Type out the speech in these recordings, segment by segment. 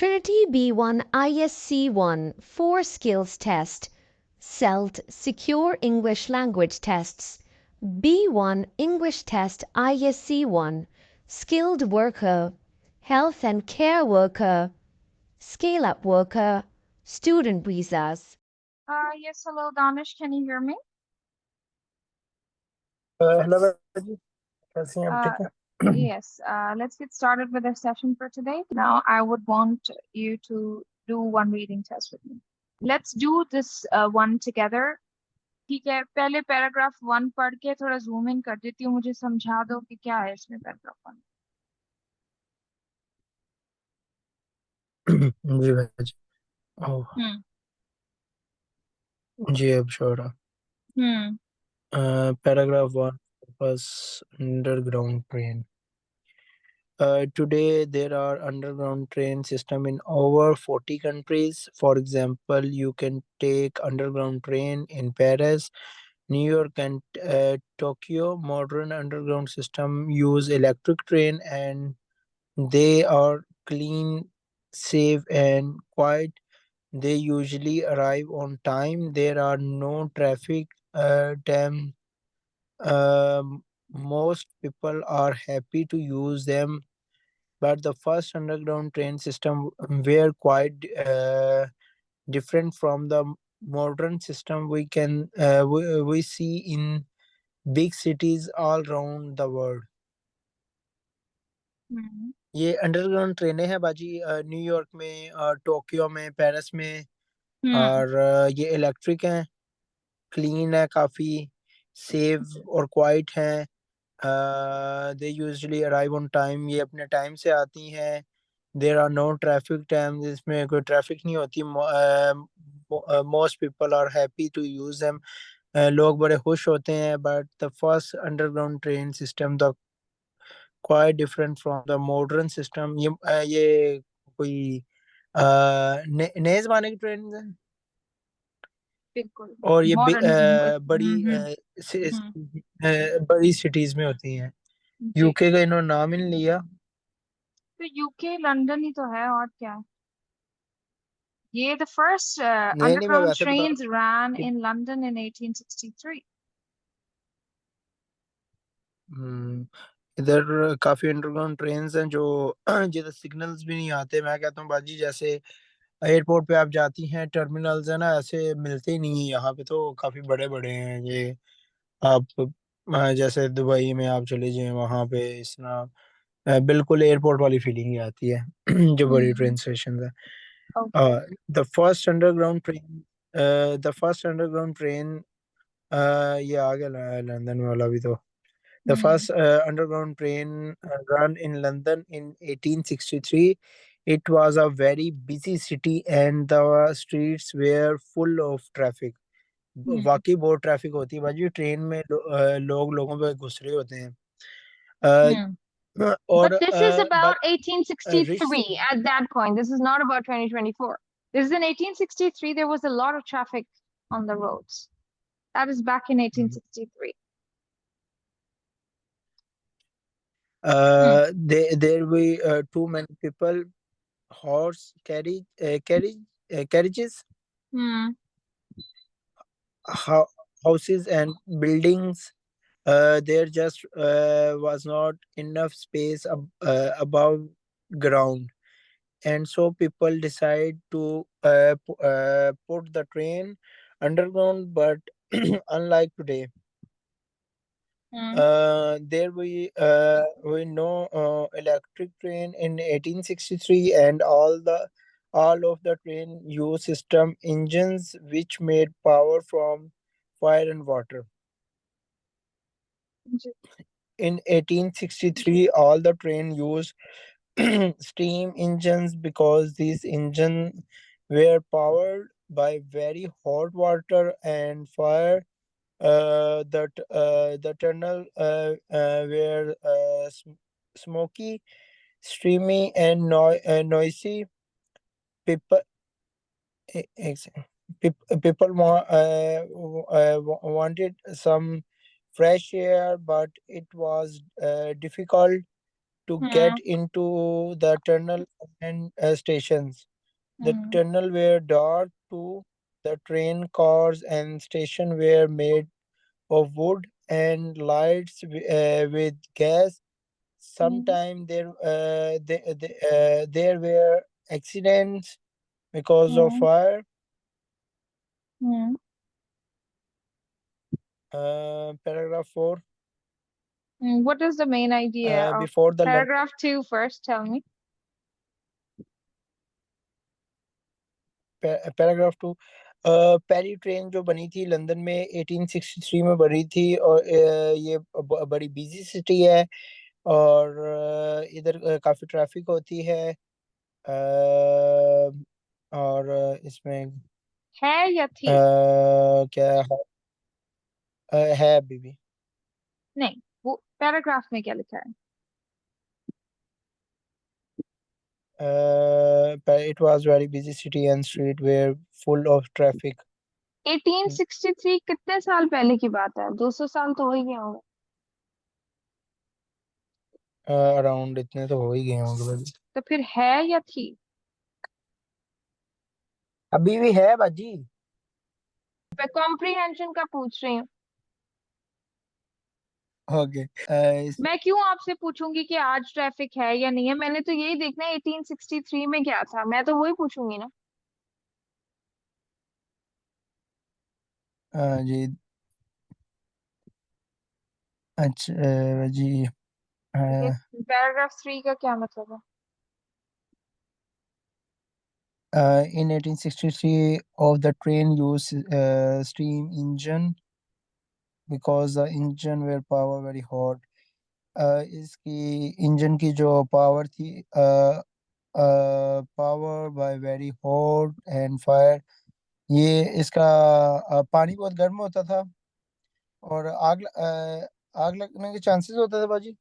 Trinity B1 ISC1 4 skills test. CELT secure English language tests. B1 English test ISC1 skilled worker, health and care worker, scale up worker, student visas. Yes, hello, Danish. Can you hear me? Hello जी कैसी हैं आप ठीक है Yes. Let's get started with our session for today. Now, I would want you to do one reading test with me. Let's do this one together. ठीक है, पहले paragraph 1 पढ़ के थोड़ा जूम इन कर देती हूँ, मुझे समझा दो कि क्या है इसमें पैराग्राफ 1। जी भाई जी ओह हम्म जी अब sure hmm paragraph 1 was underground train. Today there are underground train system in over 40 countries. For example, you can take underground train in Paris, New York and Tokyo. Modern underground system use electric train and they are clean, safe and quiet. They usually arrive on time. There are no traffic jam. Most people are happy to use them, but the first underground train system were quite different from the modern system we see in big cities all around the world. हम्म ये underground ट्रेनें हैं बाजी New York में Tokyo में Paris में हम्म और ये electric हैं क्लीन है काफ़ी सेफ और क्वाइट हैं they usually arrive on time ये अपने टाइम से आती हैं there are no traffic time इसमें कोई ट्रैफिक नहीं होती most people are happy to use them लोग बड़े खुश होते हैं but the first underground train system the quite different from the modern system ये कोई नए जमाने की ट्रेन है बिल्कुल और ये मॉडर्न। बड़ी हम्म बड़ी सिटीज में होती हैं जी, यूके का इन्होंने नाम ही नहीं लिया तो यूके लंदन ही तो है और क्या है। ये the first नहीं मैं underground वैसे बता trains ran कि in London in 1863. हम्म, इधर काफी अंडरग्राउंड ट्रेन्स हैं जो जिधर सिग्नल्स भी नहीं आते मैं कहता हूँ बाजी जैसे एयरपोर्ट पे आप जाती हैं टर्मिनल्स है ना ऐसे मिलते ही नहीं है यहाँ पे तो काफी बड़े बड़े हैं ये आप जैसे दुबई में आप चले जाएं वहाँ पे इस तरह बिल्कुल एयरपोर्ट वाली फीलिंग ही आती है जो बड़ी ट्रेन हम्म स्टेशन है okay. The first underground train the first underground train ये आ गया लंदन में वाला भी तो The hmm first underground train run in London in 1863. It was a very busy city and the streets were full of traffic. हम्म वाकई बहुत traffic होती है भाजी ट्रेन में लोग लोगों पे घुस रहे होते हैं हम्म और But this is but about rich 1863 at that point. This is not about 2024. This is in 1863. There was a lot of traffic on the roads. That is back in 1863. Hmm. there were too many people horse carriages Hmm. houses and buildings. There just was not enough space above ground, and so people decide to put the train underground. But unlike today, Hmm. there we know electric train in 1863, and all of the train use system engines which made power from fire and water. In 1863, all the train used steam engines because these engines were powered by very hot water and fire. The tunnel were smoky, streamy, and noisy. People, people wanted some fresh air, but it was difficult to Hmm. get into the tunnel and stations. The Hmm. tunnel were dark too. The train cars and station were made of wood and lights with gas. Sometimes there were accidents because of Hmm. fire. Hmm. Paragraph 4. What is the main idea of Before the paragraph 2 first? Tell me. Paragraph 2 पहली train जो बनी थी London में 1863 में बनी थी और ये बड़ी बिजी सिटी है और इधर काफी ट्रैफिक होती है और इसमें है या थी? क्या है अभी भी नहीं, वो पैराग्राफ में क्या लिखा है? it was very busy city and street were full of traffic 1863 कितने साल पहले की बात है? 200 साल तो हो ही गए होंगे। अराउंड इतने तो हो ही गए होंगे भाई तो फिर है या थी? अभी भी है बाजी मैं कॉम्प्रिहेंशन का पूछ रही हूँ। ओके मैं क्यों आपसे पूछूंगी कि आज ट्रैफिक है या नहीं है? मैंने तो यही देखना है 1863 में क्या था, मैं तो वही पूछूंगी ना। जी अच्छा जी पैराग्राफ 3 का क्या मतलब है? in 1863 of the train used steam engine because the engine were power very hot इसकी इंजन की जो पावर थी power bye very hot and fire ये इसका पानी बहुत गर्म होता था और आग लगने के चांसेस होते थे बाजी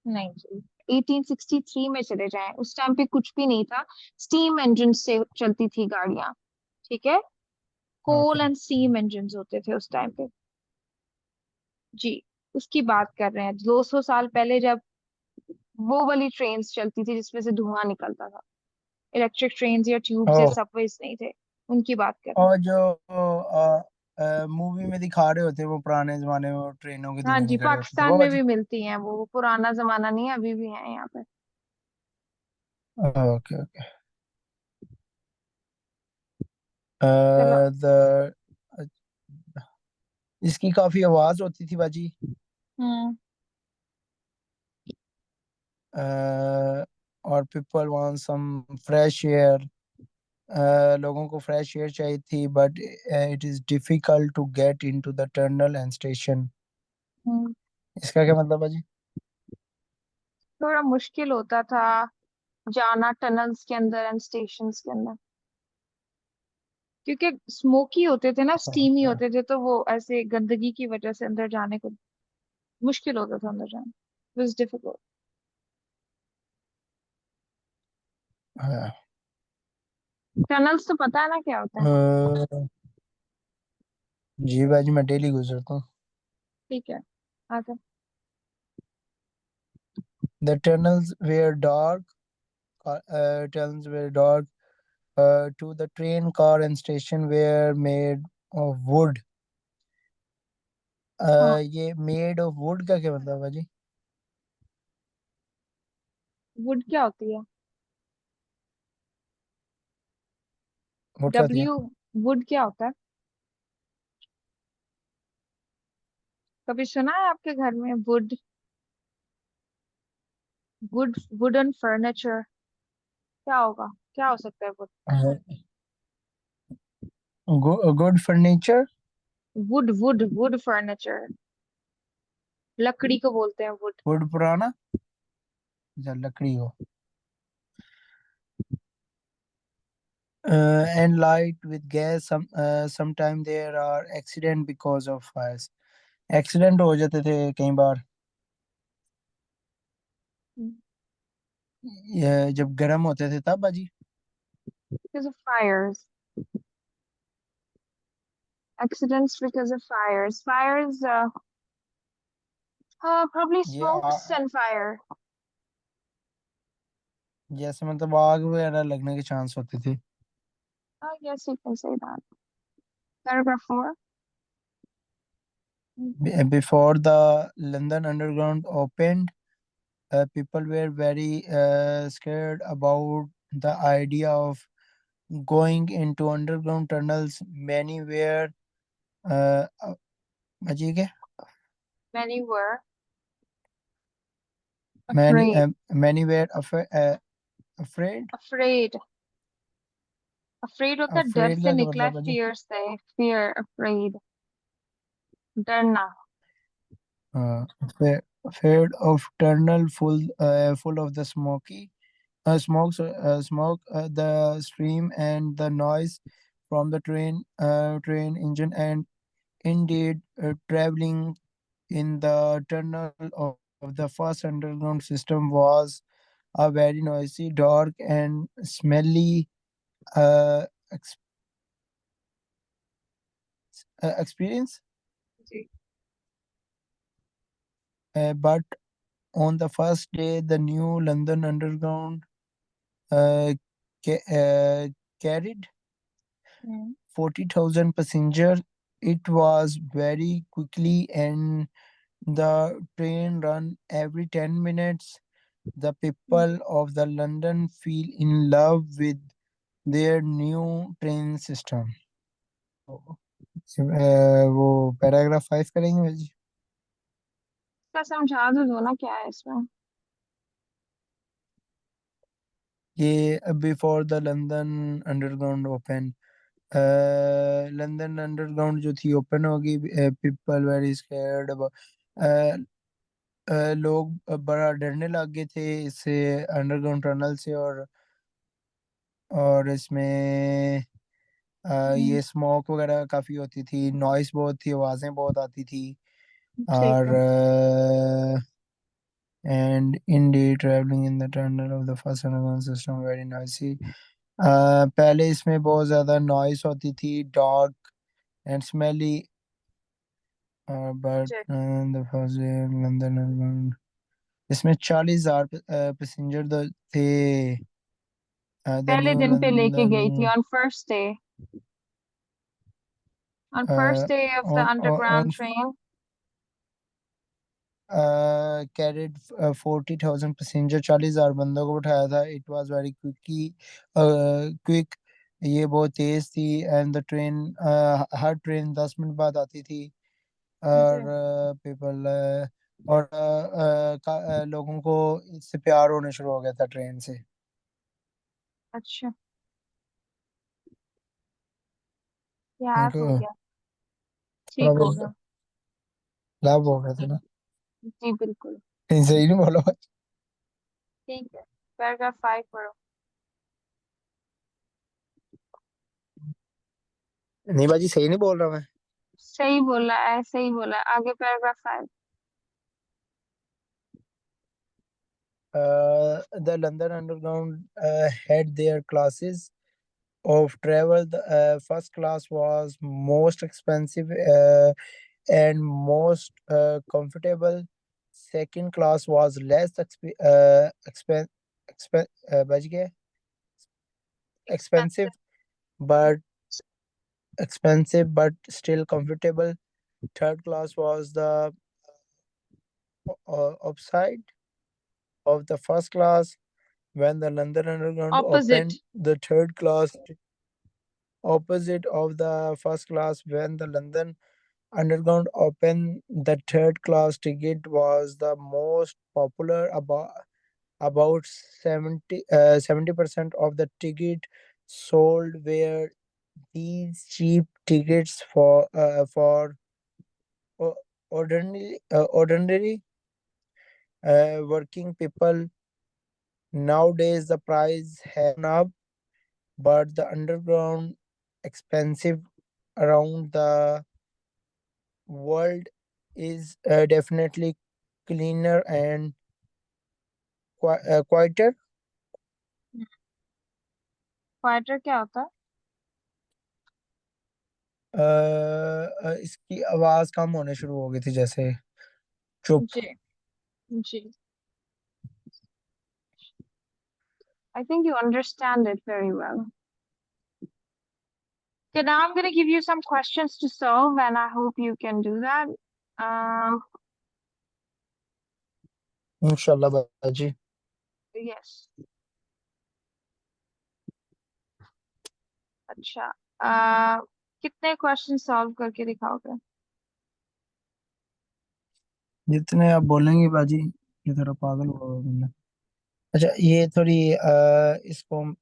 नहीं जी, 1863 में चले जाएं, उस टाइम पे कुछ भी नहीं था। स्टीम इंजन से चलती थी गाड़ियां, ठीक है। कोल ओके एंड स्टीम इंजन होते थे उस टाइम पे जी। उसकी बात कर रहे हैं 200 साल पहले, जब वो वाली ट्रेन चलती थी जिसमें से धुआं निकलता था। इलेक्ट्रिक ट्रेन या ट्यूब्स या और सबवेज नहीं थे, उनकी बात कर रहे हैं। और जो मूवी में दिखा रहे होते वो पुराने जमाने में वो ट्रेनों के हाँ धुएं जी, निकल रहे होते थे पाकिस्तान वो में बाजी भी मिलती हैं वो पुराना जमाना नहीं है, अभी भी है यहाँ पे। ओके ओके चलो। द इसकी काफी आवाज होती थी बाजी हम्म। और people want some fresh air लोगों को फ्रेश एयर चाहिए थी but it is difficult to get into the tunnel and station hmm. इसका क्या मतलब बाजी थोड़ा मुश्किल होता था जाना टनल्स के अंदर एंड स्टेशन के अंदर, क्योंकि स्मोकी होते थे ना, स्टीमी होते थे, तो वो ऐसे गंदगी की वजह से अंदर जाने को मुश्किल होता था, अंदर जाना वाज डिफिकल्ट। हाँ टनल्स तो पता है ना क्या होता है? अ, जी बाजी मैं डेली गुजरता हूँ ठीक है, आगे। The tunnels were dark tunnels were dark to the train car and station were made of wood हाँ, ये made of wood का क्या मतलब है जी वुड क्या होती है? वुड क्या होती है डब्ल्यू, वुड क्या होता है? कभी सुना है आपके घर में वुड? वुड, वुडन फर्नीचर क्या होगा? क्या हो सकता है would? Good furniture would would would furniture, लकड़ी को बोलते हैं वुड। वुड पुराना या लकड़ी हो and light with gas sometime there are accident because of fires accident हो जाते थे कई बार ये जब गर्म होते थे तब बाजी Because of fires, accidents because of fires. Fires, probably ये smokes and fire. जैसे मतलब आग वगैरह लगने के चांस होते थे। Yes, you can say that. Paragraph 4. Before the London Underground opened, people were very scared about the idea of going into underground tunnels. Many were अजीब है? Many were many afraid. many were afraid Afraid. Afraid होता है डर afraid से का क्या निकला है, मतलब है जी? fear से. Fear, afraid. डरना. Afraid of tunnel full of the smoke, the stream and the noise from the train engine, and indeed traveling in the tunnel of the first underground system was a very noisy, dark, and smelly uh, ex- experience. जी. But on the first day, the new London Underground uh, carried Hmm. 40,000 passengers. It was very quickly, and the train run every 10 minutes. The people of the London feel in love with their new train system. वो paragraph 5 करेंगे भाई जी? इसका समझा तो दो ना क्या है इसमें. ये before the London underground open, London underground जो थी ओपन होगी, पीपल वेरी स्कैर्ड, लोग बड़ा डरने लग गए थे इससे, अंडरग्राउंड टनल से, और इसमें ये स्मोक वगैरह काफ़ी होती थी, नॉइस बहुत थी, आवाज़ें बहुत आती थी, ठीक और है. and indeed traveling in the tunnel of the first underground system very noisy. पहले इसमें बहुत ज़्यादा नॉइस होती थी, डार्क एंड स्मेली, बट जी. द फर्स्ट लंदन underground, इसमें 40,000 पैसेंजर थे। द पहले न्यू दिन पे लेके लंदन गई थी on first day. On first day of the on underground train. carried 40,000 passenger, 40,000 बंदों को उठाया था। इट वाज वेरी क्विक, ये बहुत तेज थी, and the train, her train 10 minute बाद आती थी, और जी. पीपल और लोगों को इससे प्यार होने शुरू हो गया था ट्रेन से। अच्छा. याद उनको हो गया. थोड़ा ठीक हो बहुत गया. लाभ हो गया था ना। जी बिल्कुल. कहीं सही नहीं बोला? ठीक है. पैराग्राफ 5 पढ़ो. नहीं बाजी, सही नहीं बोल रहा मैं। सही बोला है, सही बोला है. आगे paragraph 5. The London Underground had their classes of travel. The first class was most expensive and most comfortable. Second class was less बच गया, expensive expensive. but still comfortable. Third class was the upside of the first class. When the London Underground opposite. opened, the third class opposite of the first class. When the London Underground opened, the third class ticket was the most popular. About 70% of the ticket sold were these cheap tickets for ordinary working people. Nowadays, the price has gone up, but the underground expensive around the world is definitely cleaner and quieter. Quarter क्या होता है? इसकी आवाज कम होने शुरू हो गई थी, जैसे चुप। जी. जी. I think you understand it very well. Okay, now I'm going to give you some questions to solve, and I hope you can do that. इंशाल्लाह बाजी. Yes. अच्छा, कितने क्वेश्चन सॉल्व करके दिखाओगे? जितने आप बोलेंगे बाजी. ये थोड़ा पागल हुआ है बंदा. अच्छा ये थोड़ी इसको मैं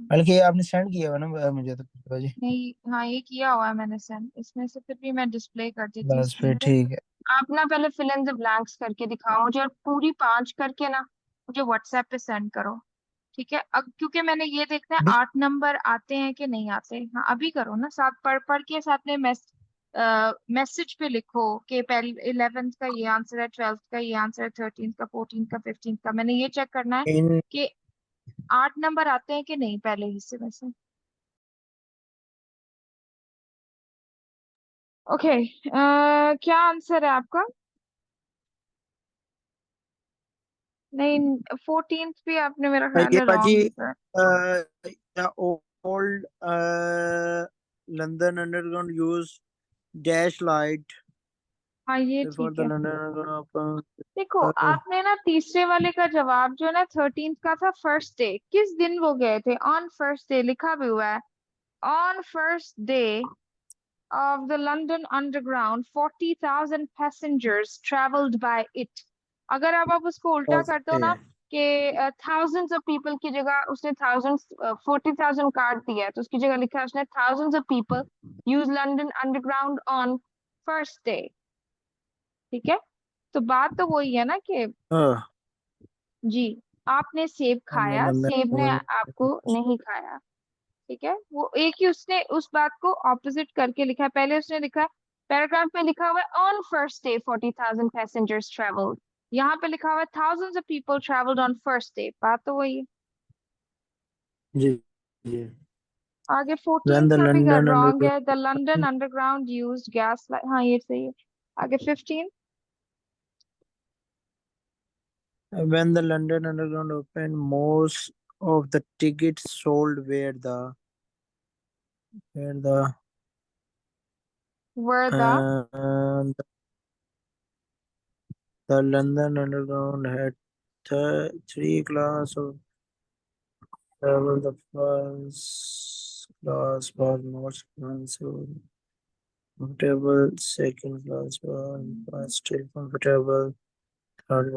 बल्कि ये आपने सेंड किया हुआ ना मुझे तो बाजी. नहीं, हाँ ये किया हुआ है मैंने सेंड. इसमें से फिर भी मैं डिस्प्ले कर देती हूँ बस फिर स्क्रीन पे. ठीक है. आप ना पहले फिल इन द ब्लैंक्स करके दिखाओ मुझे, और पूरी 5 करके ना मुझे व्हाट्सएप पे सेंड करो. ठीक है, अब क्योंकि मैंने ये देखना है भी 8 नंबर आते हैं कि नहीं आते. हाँ अभी करो ना, साथ पढ़ पढ़ के साथ में मैसेज पे लिखो कि पहले 11th का ये आंसर है, 12th का ये आंसर है, 13th का, 14th का, 15th का. मैंने ये चेक करना है इन कि 8 नंबर आते हैं कि नहीं पहले हिस्से में से. ओके, क्या आंसर है आपका? नहीं, 14th भी आपने मेरा ख्याल ये है बाजी रॉन्ग लिखा है. Old London underground use dash light हाँ ये फॉर ठीक द है. लंदन. देखो, आपने ना तीसरे वाले का जवाब जो है ना 13th का था, फर्स्ट डे. किस दिन वो गए थे? ऑन फर्स्ट डे लिखा भी हुआ है. On first day of the London Underground 40,000 passengers traveled by it. अगर आप उसको उल्टा करते हो ना कि thousands of people की जगह उसने thousands 40,000 काट दिया है, तो उसकी जगह लिखा है उसने thousands of people use London Underground on first day. ठीक है, तो बात तो वही है ना कि हाँ जी, आपने सेब खाया, सेब ने आपको नहीं खाया. ठीक है, वो एक ही उसने उस बात को ऑपोजिट करके लिखा है. पहले उसने लिखा, पैराग्राफ में लिखा हुआ है on first day 40,000 passengers travelled. यहाँ पे लिखा हुआ है thousands of people traveled on first day. बात तो वही है. जी जी. आगे 14th When the का भी London रॉन्ग Underground है. The London underground used gas light. हाँ ये सही है. आगे 15. when the London Underground opened, most of the tickets sold were were the uh, the London Underground had three class of travel. The first class was most expensive, comfortable. Second class was still comfortable. Third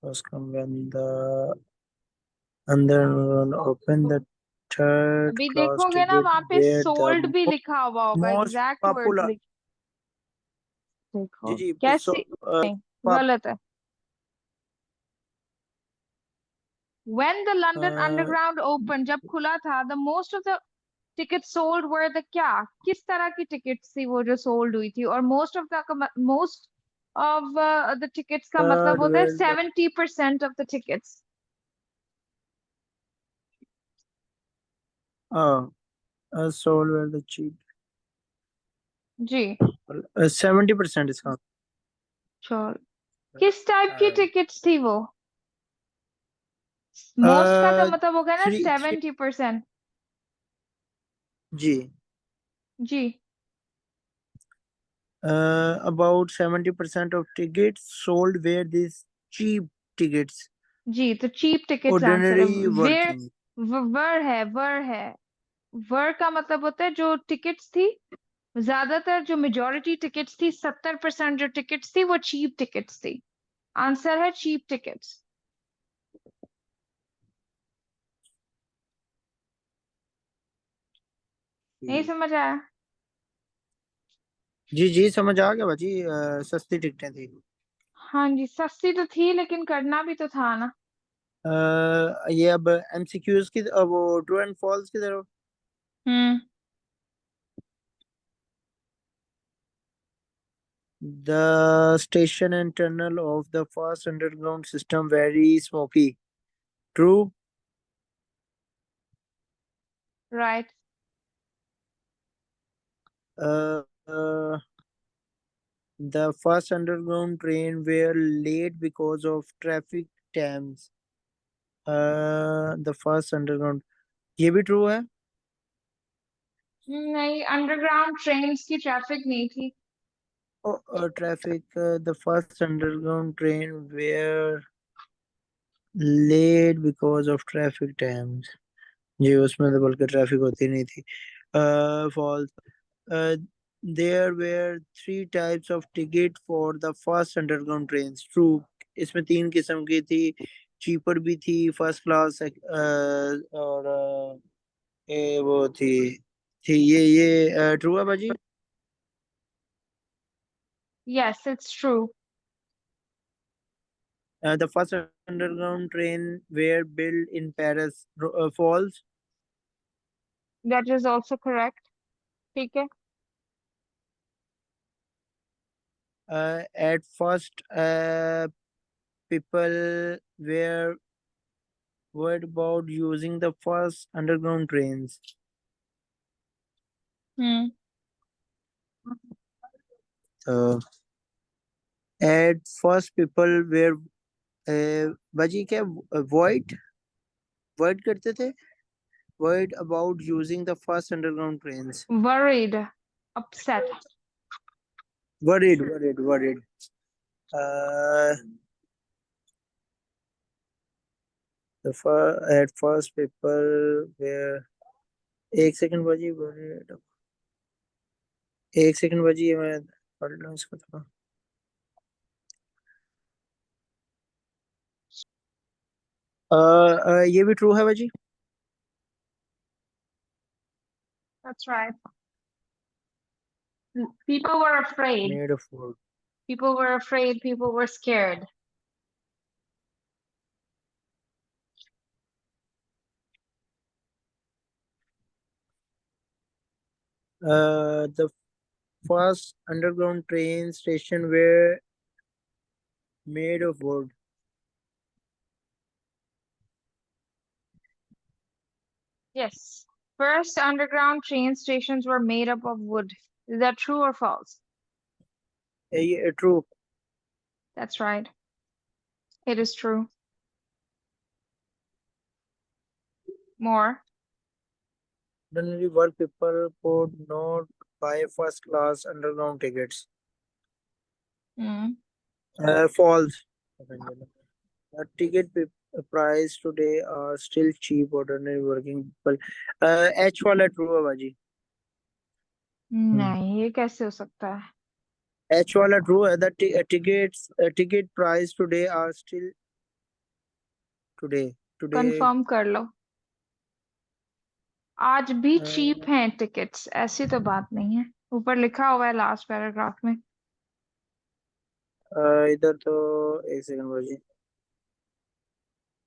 was come when the Underground opened. The third अभी class देखोगे ना ticket वहां पे were sold the भी लिखा हुआ होगा, most exact words popular. लिख. जी देखो जी. कैसी. नहीं, पॉप गलत है. When the London Underground opened, जब खुला था, the most of the tickets sold were the क्या, किस तरह की टिकट्स थी वो जो सोल्ड हुई थी? और most of the tickets का मतलब होता है were the 70% of the tickets. uh, sold were the cheap. जी. 70% इसका. चलो, किस टाइप की uh, टिकट्स थी वो? मोस्ट का तो uh, मतलब हो गया ना three 70%. Ji. Ji. About 70% of tickets sold were these cheap tickets, जी, तो चीप टिकट्स आंसर है. ordinary wear, working. वर है. वर का मतलब होता है जो टिकट्स थी, ज्यादातर जो मेजोरिटी टिकट्स थी, 70% जो टिकट्स थी वो चीप टिकट्स थी. आंसर है चीप टिकट्स. नहीं समझ आया? जी जी समझ आ गया बाजी. सस्ती टिकटें थी. हाँ जी, सस्ती तो थी लेकिन करना भी तो था ना. ये अब एमसीक्यूज की वो ट्रू एंड फॉल्स की तरफ. हम्म. The station and tunnel of the fast underground system very smoky. True. Right. Uh, uh, The first underground train were late because of traffic jams. The first underground, ये भी true है? नहीं, underground trains की traffic नहीं थी. Oh, traffic. The first underground train were late because of traffic jams. जी उसमें तो बल्कि ट्रैफिक होती नहीं थी. False. Uh, there were three types of ticket for the first underground trains. True. इसमें तीन किस्म की थी. चीपर भी थी, फर्स्ट क्लास और वो थी ये ट्रू है बाजी. Yes, it's true. The first underground train were built in Paris. False. That is also correct. ठीक है. At first, people were worried about using the first underground trains. Hmm. So, at first, people were बाजी क्या avoid करते थे? Worried about using the first underground trains. Worried, upset. Worried. Uh, at first people were एक second बाजी worried. एक second बाजी ये मैं पढ़ लूँ इसको थोड़ा. ये भी ट्रू है बाजी. That's right. People were afraid. Made of wood. People were afraid. People were scared. The first underground train station were made of wood. Yes. First underground train stations were made up of wood. Is that true or false? True. That's right. It is true. More. Ordinary work people could not buy first class underground tickets. Hmm. False. The price today are still cheap. Ordinary working people. H वाला true है बाजी. नहीं, ये कैसे हो सकता है? H वाला true है. The ticket price today are still today. Confirm कर लो. आज भी uh, चीप हैं टिकट्स, ऐसी तो बात नहीं है. ऊपर लिखा हुआ है लास्ट पैराग्राफ में. इधर तो एक सेकंड बाजी.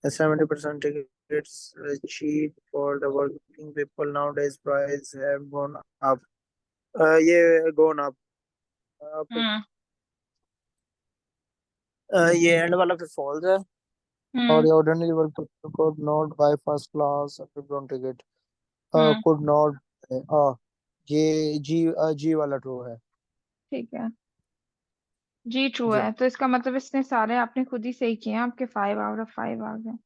70% tickets cheap for the working people nowadays. Price have gone up. ये gone up. हम्म. ये एंड वाला फिर फॉल्स है. और ये ordinary work people could not buy first class underground ticket. Hmm. Could not. ये जी वाला ट्रू है. ठीक है. जी ट्रू जी है, तो इसका मतलब इसने सारे आपने खुद ही सही किए हैं. आपके 5 out of 5 आ गए.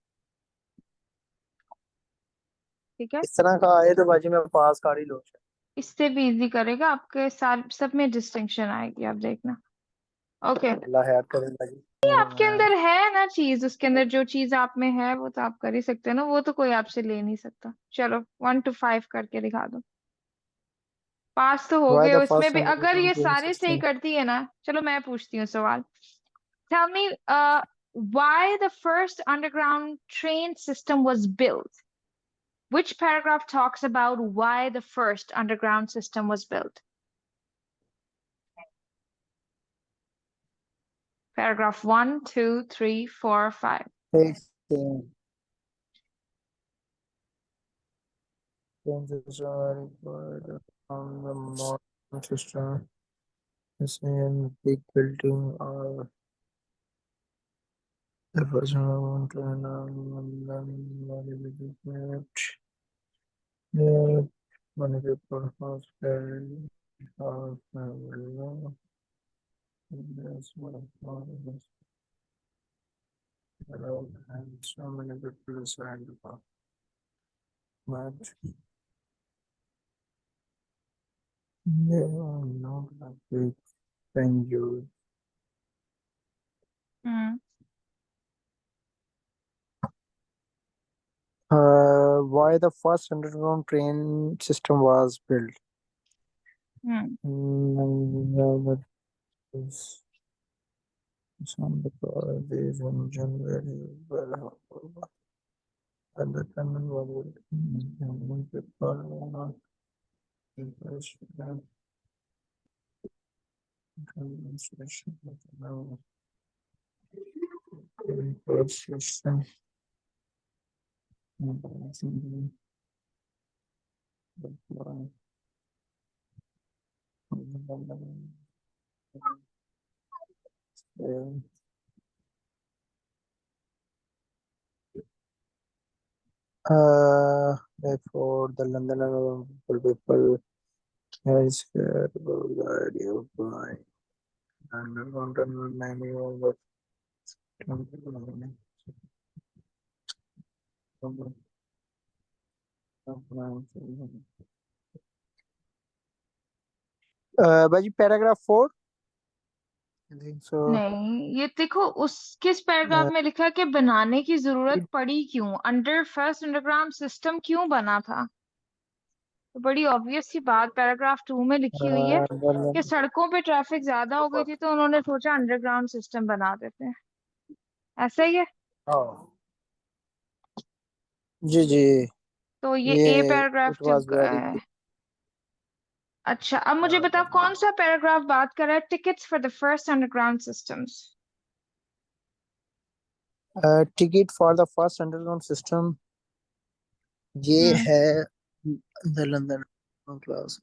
ठीक है. इस तरह का आए तो बाजी में पास कर ही लो. इससे भी इजी करेगा आपके सारे, सब में डिस्टिंक्शन आएगी, आप देखना. ओके. अल्लाह हैर करे बाजी. आपके अंदर है ना चीज, उसके अंदर जो चीज आप में है वो तो आप कर ही सकते हैं ना, वो तो कोई आपसे ले नहीं सकता. चलो 1 to 5 करके दिखा दो. पास तो हो Why गए the उसमें first भी, अगर ये underground train सारे सही system? करती है ना. चलो मैं पूछती हूँ सवाल. Tell me, why the first underground train system was built? Which paragraph talks about why the first underground system was built? Paragraph 1, 2, 3, 4, 5. एक second. Train system are required from the modern system. The same big building or the first underground train yeah, many people have been So many people surround the park. But they are not a big venue. Hmm. Why the first underground train system was built? Hmm. That is some because these engine very well and the tunnel was built. Many people are not impressed with that demonstration of the now system. Therefore, the London people are scared about the idea of buying underground tunnel many of the बाजी paragraph 4 I think so नहीं, ये देखो उस किस paragraph में लिखा है कि बनाने की जरूरत पड़ी क्यों, फर्स्ट अंडरग्राउंड सिस्टम क्यों बना था। तो बड़ी ऑब्वियस सी बात पैराग्राफ 2 में लिखी हुई है कि सड़कों पे ट्रैफिक ज्यादा हो गई थी तो उन्होंने सोचा अंडरग्राउंड सिस्टम बना देते हैं। ऐसा ही है। जी जी तो ये ये ए पैराग्राफ इट जो वाज वेरी अच्छा, अब मुझे बताओ कौन सा पैराग्राफ बात कर रहा है tickets for the first underground systems. Ticket for the first underground system ये है द लंदन क्लास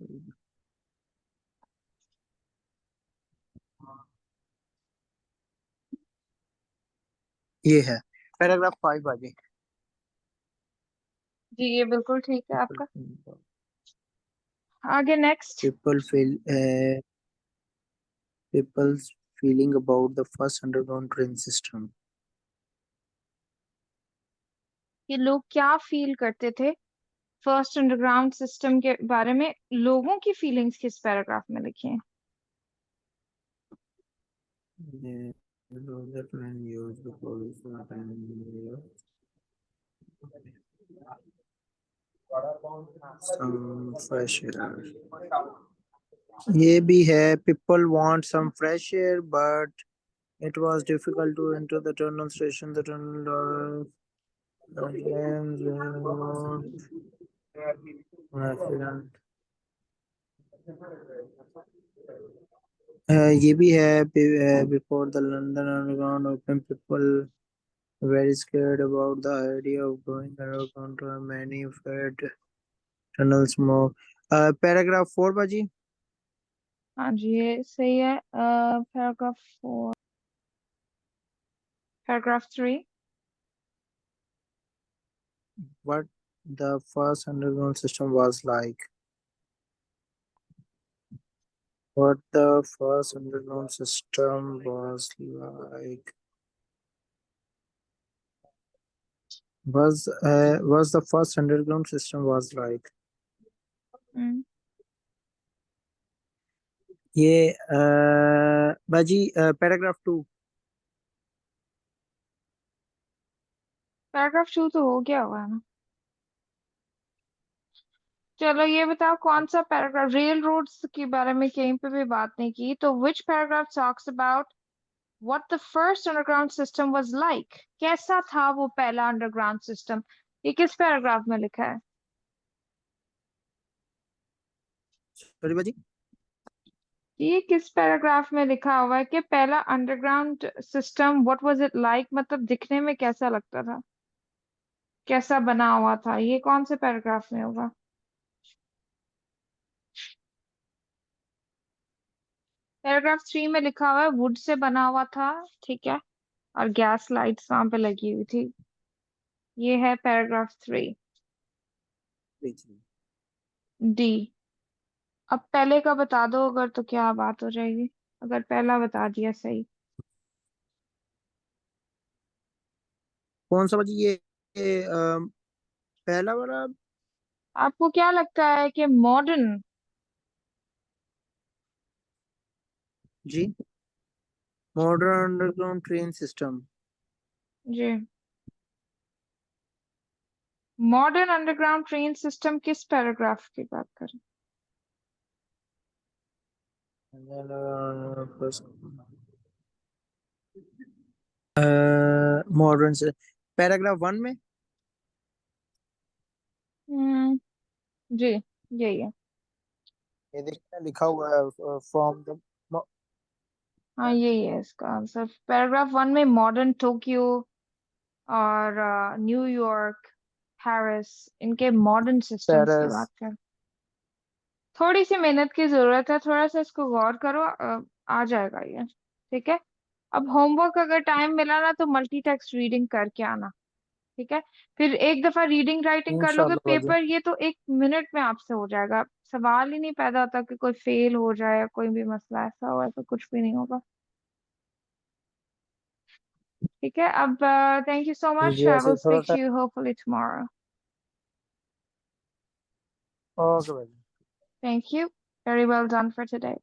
ये है पैराग्राफ 5 बाजी जी ये बिल्कुल ठीक है आपका। आगे next. people's feeling about the first underground train system. ये लोग क्या फील करते थे फर्स्ट अंडरग्राउंड सिस्टम के बारे में, लोगों की फीलिंग्स किस पैराग्राफ में लिखी हैं। The train used the police some fresh air. ये भी है people want some fresh air but it was difficult to enter the tunnel station. The tunnel accident. ये भी है before the London Underground open people very scared about the idea of going underground to many feared tunnels more. Paragraph 4 बाजी हाँ जी ये सही है। Paragraph 4, paragraph 3। what the first underground system was like. What the first underground system was like. Was the first underground system was like. ये बाजी paragraph 2 paragraph 2 तो हो गया हुआ है ना। चलो ये बताओ कौन सा पैराग्राफ, रेल रोड्स के बारे में कहीं पे भी बात नहीं की, तो which paragraph talks about what the first underground system was like, कैसा था वो पहला अंडरग्राउंड सिस्टम। ये किस पैराग्राफ में लिखा है। सॉरी बाजी ये किस पैराग्राफ में लिखा हुआ है कि पहला underground system what was it like, मतलब दिखने में कैसा लगता था, कैसा बना हुआ था, ये कौन से पैराग्राफ में होगा। पैराग्राफ 3 में लिखा हुआ है वुड से बना हुआ था, ठीक है, और गैस लाइट्स वहां पे लगी हुई थी। ये है पैराग्राफ 3 डी। अब पहले का बता दो अगर, तो क्या बात हो जाएगी। अगर पहला बता दिया सही। कौन सा बाजी ये पहला वाला? आपको क्या लगता है कि मॉडर्न जी, मॉडर्न अंडरग्राउंड ट्रेन सिस्टम। जी मॉडर्न अंडरग्राउंड ट्रेन सिस्टम किस पैराग्राफ की बात करें? मॉडर्न से पैराग्राफ 1 में। हम्म जी यही है। ये देखना लिखा हुआ है फ्रॉम द। हाँ यही है इसका आंसर। पैराग्राफ 1 में मॉडर्न टोक्यो और न्यूयॉर्क, पेरिस, इनके मॉडर्न सिस्टम्स की पेरिस। बात करें। थोड़ी सी मेहनत की जरूरत है, थोड़ा सा इसको गौर करो, आ जाएगा ये। ठीक है। अब होमवर्क अगर टाइम मिला ना तो मल्टी टेक्स्ट रीडिंग करके आना। ठीक है। फिर एक दफा रीडिंग राइटिंग कर लोगे इंशाल्लाह बाजी। पेपर, ये तो 1 मिनट में आपसे हो जाएगा। सवाल ही नहीं पैदा होता कि कोई फेल हो जाए या कोई भी मसला ऐसा हो, ऐसा कुछ भी नहीं होगा। ठीक है। अब थैंक यू सो जी मच, जी, आई ऐसे विल थोड़ा स्पीक सा। To you hopefully tomorrow. Okay भाई। Thank you, very well done for today.